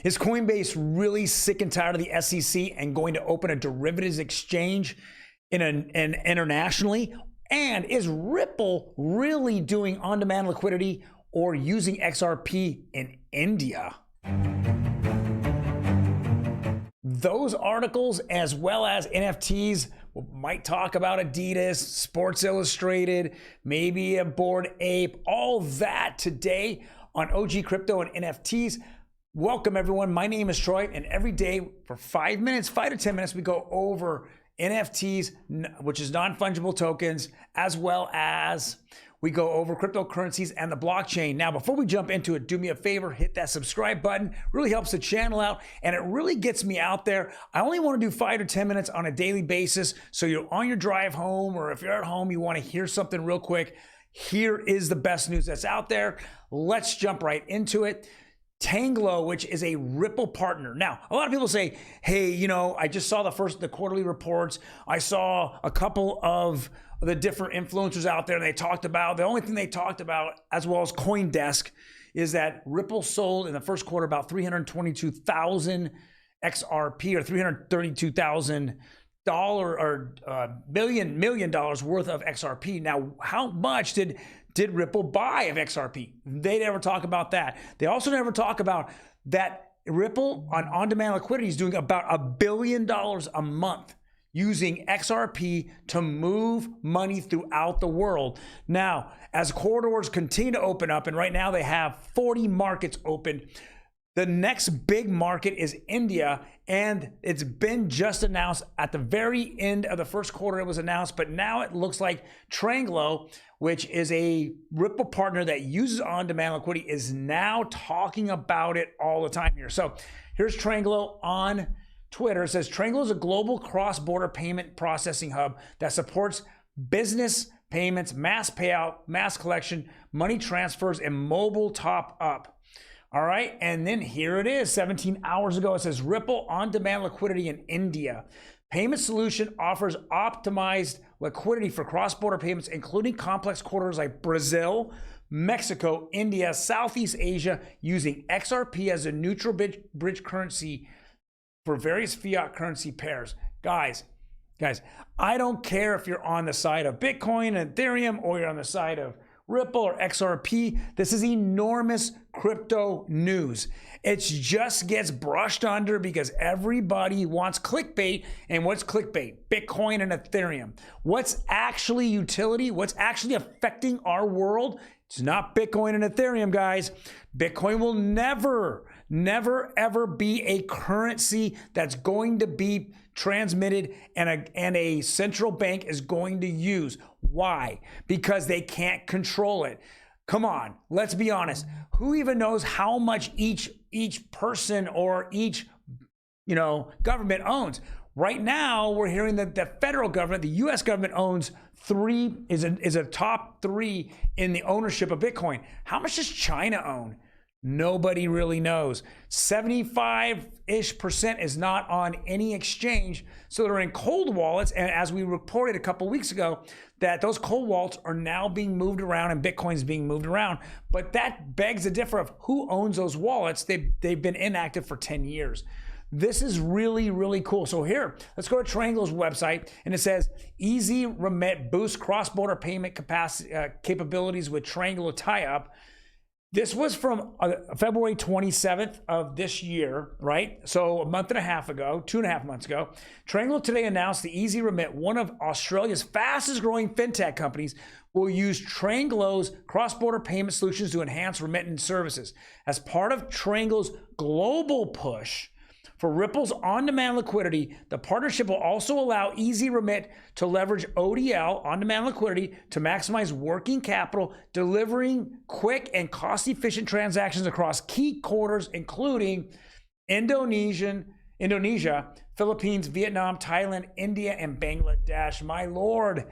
Is Coinbase really sick and tired of the SEC and going to open a derivatives exchange internationally? And is Ripple really doing on-demand liquidity or using XRP in India? Those articles, as well as NFTs, might talk about Adidas, Sports Illustrated, maybe a Bored Ape, all that today on OG Crypto and NFTs. Welcome everyone, my name is Troy, and every day for 5 minutes, 5 to 10 minutes, we go over NFTs, which is non-fungible tokens, as well as we go over cryptocurrencies and the blockchain. Now, before we jump into it, do me a favor, hit that subscribe button. Really helps the channel out, and it really gets me out there. I only want to do 5 to 10 minutes on a daily basis, so you're on your drive home, or if you're at home, you want to hear something real quick. Here is the best news that's out there. Let's jump right into it. Tranglo, which is a Ripple partner. Now, a lot of people say, hey, you know, I just saw the quarterly reports. I saw a couple of the different influencers out there, and they talked about, the only thing they talked about, as well as CoinDesk, is that Ripple sold in the first quarter about 322,000 XRP, or $332,000 or million dollars worth of XRP. Now, how much did Ripple buy of XRP? They never talk about that. They also never talk about that Ripple on-demand liquidity is doing about $1 billion a month using XRP to move money throughout the world. Now, as corridors continue to open up, and right now they have 40 markets open, the next big market is India, and it's been just announced at the very end of the first quarter. It was announced, but now it looks like Tranglo, which is a Ripple partner that uses on-demand liquidity, is now talking about it all the time here. So here's Tranglo on Twitter. It says, Tranglo is a global cross-border payment processing hub that supports business payments, mass payout, mass collection, money transfers, and mobile top-up. All right, and then here it is, 17 hours ago. It says Ripple on-demand liquidity in India. Payment solution offers optimized liquidity for cross-border payments, including complex corridors like Brazil, Mexico, India, Southeast Asia, using XRP as a neutral bridge currency for various fiat currency pairs. Guys, I don't care if you're on the side of Bitcoin and Ethereum, or you're on the side of Ripple or XRP. This is enormous crypto news. It just gets brushed under because everybody wants clickbait. And what's clickbait? Bitcoin and Ethereum. What's actually utility? What's actually affecting our world? It's not Bitcoin and Ethereum, guys. Bitcoin will never, ever be a currency that's going to be transmitted and a central bank is going to use. Why? Because they can't control it. Come on, let's be honest. Who even knows how much each person or each government owns? Right now, we're hearing that the federal government, the U.S. government, owns is a top 3 in the ownership of Bitcoin. How much does China own? Nobody really knows. 75-ish% is not on any exchange. So they're in cold wallets. And as we reported a couple weeks ago, that those cold wallets are now being moved around and Bitcoin's being moved around. But that begs the differ of who owns those wallets. They've been inactive for 10 years. This is really, really cool. So here, let's go to Tranglo's website, and it says, Ezy Remit boosts cross-border payment capabilities with Tranglo tie-up. This was from February 27th of this year, right? So a month and a half ago, 2.5 months ago. Tranglo today announced the Ezy Remit, one of Australia's fastest growing fintech companies, will use Tranglo's cross-border payment solutions to enhance remittance services. As part of Tranglo's global push for Ripple's on-demand liquidity, the partnership will also allow Ezy Remit to leverage ODL, on-demand liquidity, to maximize working capital, delivering quick and cost-efficient transactions across key corridors, including Indonesia, Philippines, Vietnam, Thailand, India, and Bangladesh. My Lord.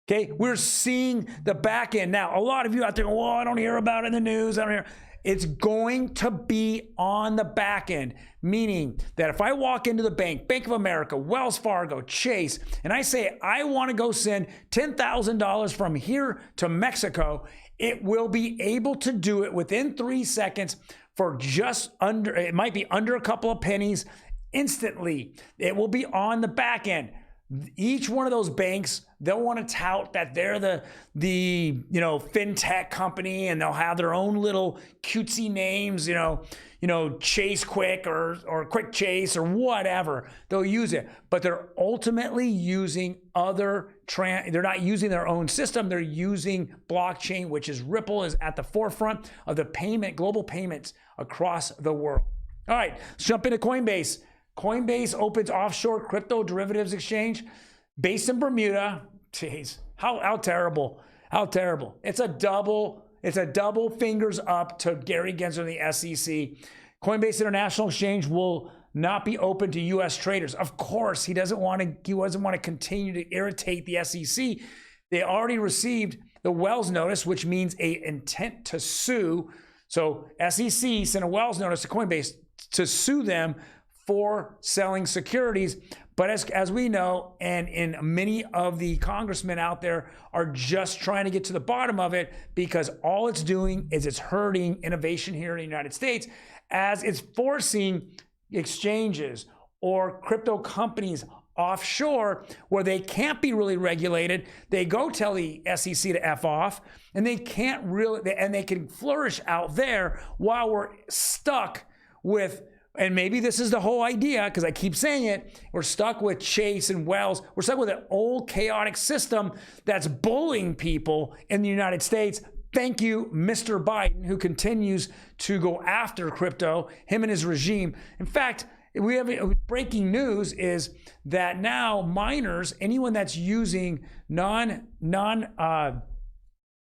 Okay, we're seeing the back end. Now, a lot of you out there, well, I don't hear about it in the news. I don't hear. It's going to be on the back end, meaning that if I walk into the bank, Bank of America, Wells Fargo, Chase, and I say, I want to go send $10,000 from here to Mexico, it will be able to do it within 3 seconds for just under, it might be under a couple of pennies instantly. It will be on the back end. Each one of those banks, they'll want to tout that they're the fintech company, and they'll have their own little cutesy names, Chase Quick or Quick Chase or whatever. They'll use it, but they're ultimately using they're not using their own system. They're using blockchain, which is Ripple is at the forefront of the global payments across the world. All right, let's jump into Coinbase. Coinbase opens offshore crypto derivatives exchange based in Bermuda. Jeez, how terrible. How terrible. It's a double fingers up to Gary Gensler and the SEC. Coinbase International Exchange will not be open to US traders. Of course, he doesn't want to continue to irritate the SEC. They already received the Wells notice, which means an intent to sue. So SEC sent a Wells notice to Coinbase to sue them for selling securities. But as we know, and many of the congressmen out there are just trying to get to the bottom of it, because all it's doing is it's hurting innovation here in the United States, as it's forcing exchanges or crypto companies offshore where they can't be really regulated. They go tell the SEC to F off, and they can't really, and they can flourish out there while we're stuck with, and maybe this is the whole idea, because I keep saying it, we're stuck with Chase and Wells. We're stuck with an old chaotic system that's bullying people in the United States. Thank you, Mr. Biden, who continues to go after crypto, him and his regime. In fact, we have breaking news is that now miners, anyone that's using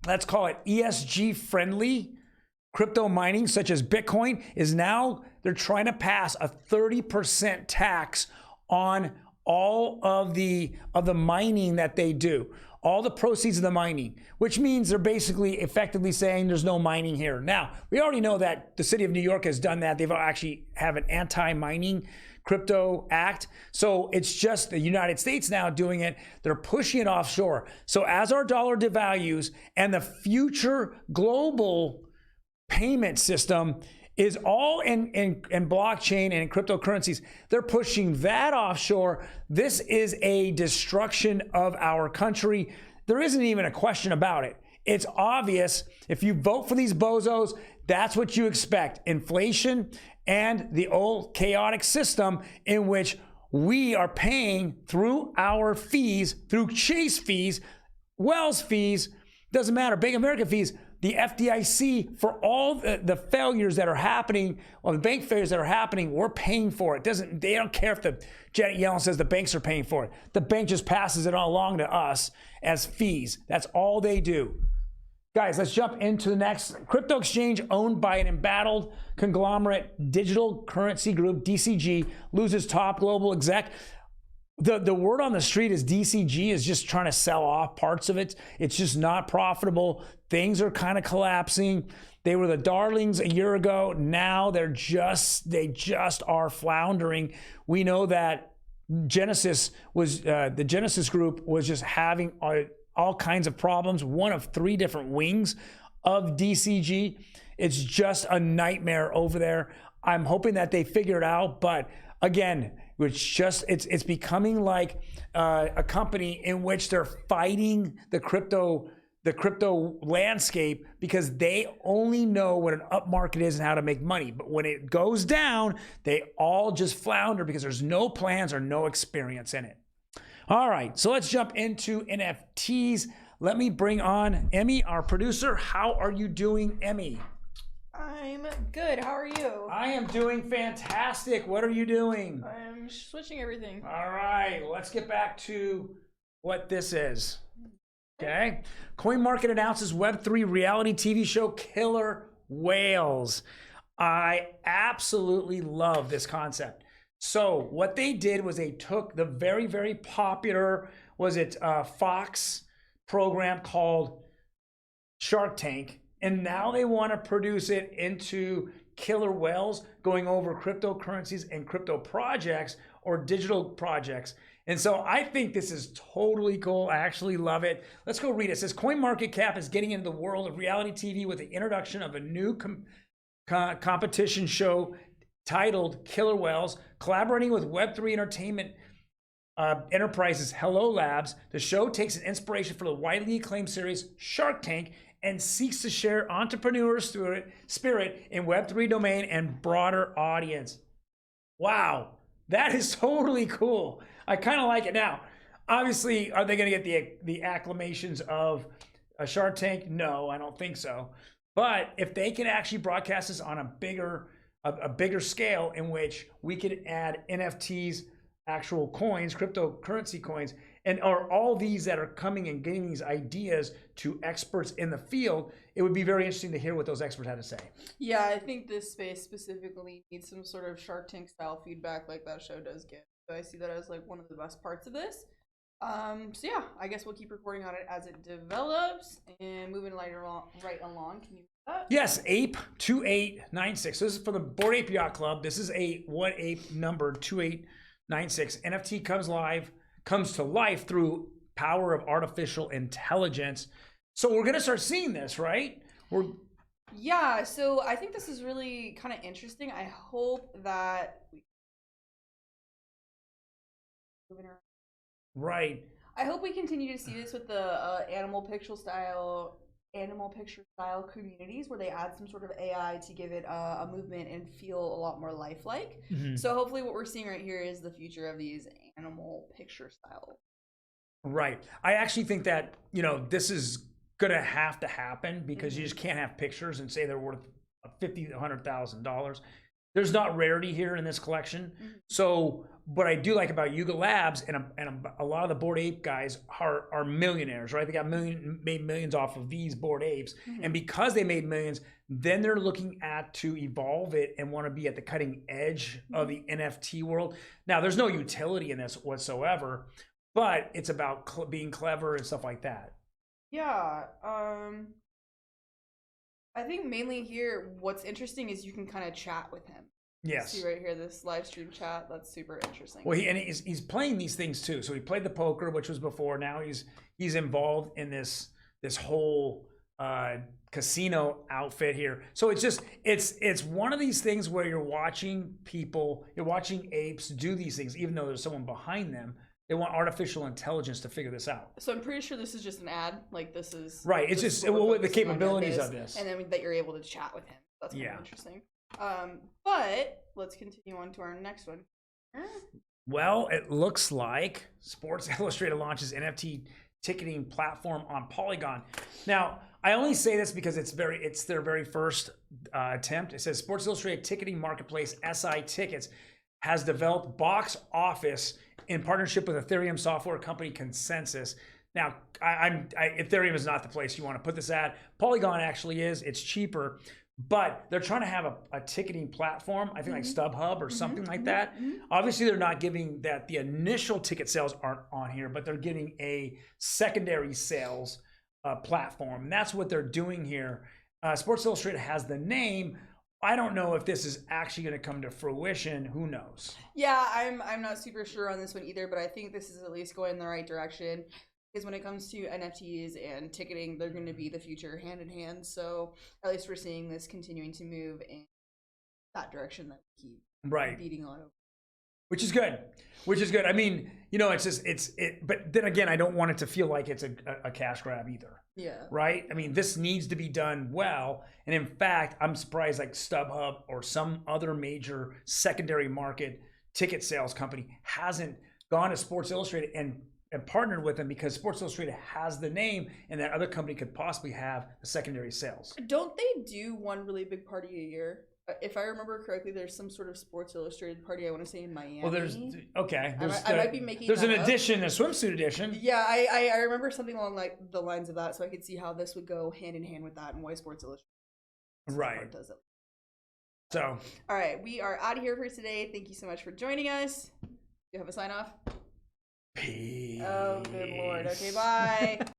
let's call it ESG friendly crypto mining, such as Bitcoin, is now they're trying to pass a 30% tax on all of the mining that they do, all the proceeds of the mining, which means they're basically effectively saying there's no mining here. Now, we already know that the city of New York has done that. They've actually have an anti-mining crypto act. So it's just the United States now doing it. They're pushing it offshore. So as our dollar devalues and the future global payment system is all in blockchain and in cryptocurrencies, they're pushing that offshore. This is a destruction of our country. There isn't even a question about it. It's obvious. If you vote for these bozos, that's what you expect. Inflation and the old chaotic system in which we are paying through our fees, through Chase fees, Wells fees, doesn't matter, Bank of America fees, the FDIC, for all the failures that are happening, or the bank failures that are happening, we're paying for it. They don't care if Janet Yellen says the banks are paying for it. The bank just passes it on along to us as fees. That's all they do. Guys, let's jump into the next. Crypto exchange owned by an embattled conglomerate digital currency group, DCG, loses top global exec. The word on the street is DCG is just trying to sell off parts of it. It's just not profitable. Things are kind of collapsing. They were the darlings a year ago. Now they just are floundering. We know that Genesis was the Genesis group was just having all kinds of problems. One of 3 different wings of DCG. It's just a nightmare over there. I'm hoping that they figure it out, but again, it's becoming like a company in which they're fighting the crypto landscape, because they only know what an up market is and how to make money. But when it goes down, they all just flounder because there's no plans or no experience in it. All right, so let's jump into NFTs. Let me bring on Emi, our producer. How are you doing, Emi? I'm good. How are you? I am doing fantastic. What are you doing? I'm switching everything. All right, let's get back to what this is. Okay. CoinMarket announces Web3 reality TV show Killer Whales. I absolutely love this concept. So what they did was they took the very, very popular, Fox program called Shark Tank, and now they want to produce it into Killer Whales, going over cryptocurrencies and crypto projects or digital projects. And so I think this is totally cool. I actually love it. Let's go read it. It says CoinMarketCap is getting into the world of reality TV with the introduction of a new competition show titled Killer Whales, collaborating with Web3 entertainment enterprises Hello Labs. The show takes an inspiration from the widely acclaimed series Shark Tank and seeks to share entrepreneur spirit in Web3 domain and broader audience. Wow, that is totally cool. I kind of like it. Now, obviously, are they going to get the acclamations of a Shark Tank? No, I don't think so. But if they can actually broadcast this on a bigger scale, in which we could add NFTs, actual coins, cryptocurrency coins, and are all these that are coming and getting these ideas to experts in the field, it would be very interesting to hear what those experts had to say. Yeah, I think this space specifically needs some sort of Shark Tank style feedback like that show does get. So I see that as like one of the best parts of this. So yeah, I guess we'll keep reporting on it as it develops and moving right along. Can you do that? Yes, Ape 2896. So this is for the Bored Ape Yacht Club. This is a one ape number 2896. NFT comes to life through power of artificial intelligence. So we're gonna start seeing this, right? Yeah, so I think this is really kind of interesting. I hope that Right. I hope we continue to see this with the animal picture style communities where they add some sort of AI to give it a movement and feel a lot more lifelike. So hopefully what we're seeing right here is the future of these animal picture style. Right. I actually think that, this is gonna have to happen because you just can't have pictures and say they're worth $50,000 to $100,000. There's not rarity here in this collection. So what I do like about Yuga Labs and a lot of the Bored Ape guys are millionaires, right? They made millions off of these Bored Apes. And because they made millions, then they're looking to evolve it and want to be at the cutting edge of the NFT world. Now, there's no utility in this whatsoever, but it's about being clever and stuff like that. Yeah. I think mainly here, what's interesting is you can kind of chat with him. Yes. See right here, this live stream chat. That's super interesting. Well, he's playing these things too. So he played the poker, which was before. Now he's involved in this whole casino outfit here. So it's one of these things where you're watching apes do these things, even though there's someone behind them. They want artificial intelligence to figure this out. So I'm pretty sure this is just an ad. Like this is right. It's just what the capabilities of this, and then that you're able to chat with him. That's kind of interesting. But let's continue on to our next one. Well, it looks like Sports Illustrated launches NFT ticketing platform on Polygon. Now, I only say this because it's their very first attempt. It says Sports Illustrated ticketing marketplace SI Tickets has developed box office in partnership with Ethereum software company Consensus. Now, Ethereum is not the place you want to put this at. Polygon actually is. It's cheaper. But they're trying to have a ticketing platform, I think like StubHub or something like that. Obviously, they're not giving that the initial ticket sales aren't on here, but they're getting a secondary sales platform. And that's what they're doing here. Sports Illustrated has the name. I don't know if this is actually going to come to fruition. Who knows? Yeah, I'm not super sure on this one either, but I think this is at least going in the right direction. Because when it comes to NFTs and ticketing, they're going to be the future hand in hand. So at least we're seeing this continuing to move in that direction that we keep beating on over. Which is good. I mean, but then again, I don't want it to feel like it's a cash grab either. Yeah. Right? I mean, this needs to be done well. And in fact, I'm surprised like StubHub or some other major secondary market ticket sales company hasn't gone to Sports Illustrated and partnered with them, because Sports Illustrated has the name and that other company could possibly have the secondary sales. Don't they do one really big party a year? If I remember correctly, there's some sort of Sports Illustrated party, I want to say in Miami. Well, I might be making there's an up. edition, a swimsuit edition. Yeah, I remember something along like the lines of that, so I could see how this would go hand in hand with that and why Sports Illustrated does it. So, all right, we are out of here for today. Thank you so much for joining us. You have a sign off? Peace. Oh, good Lord. Okay, bye.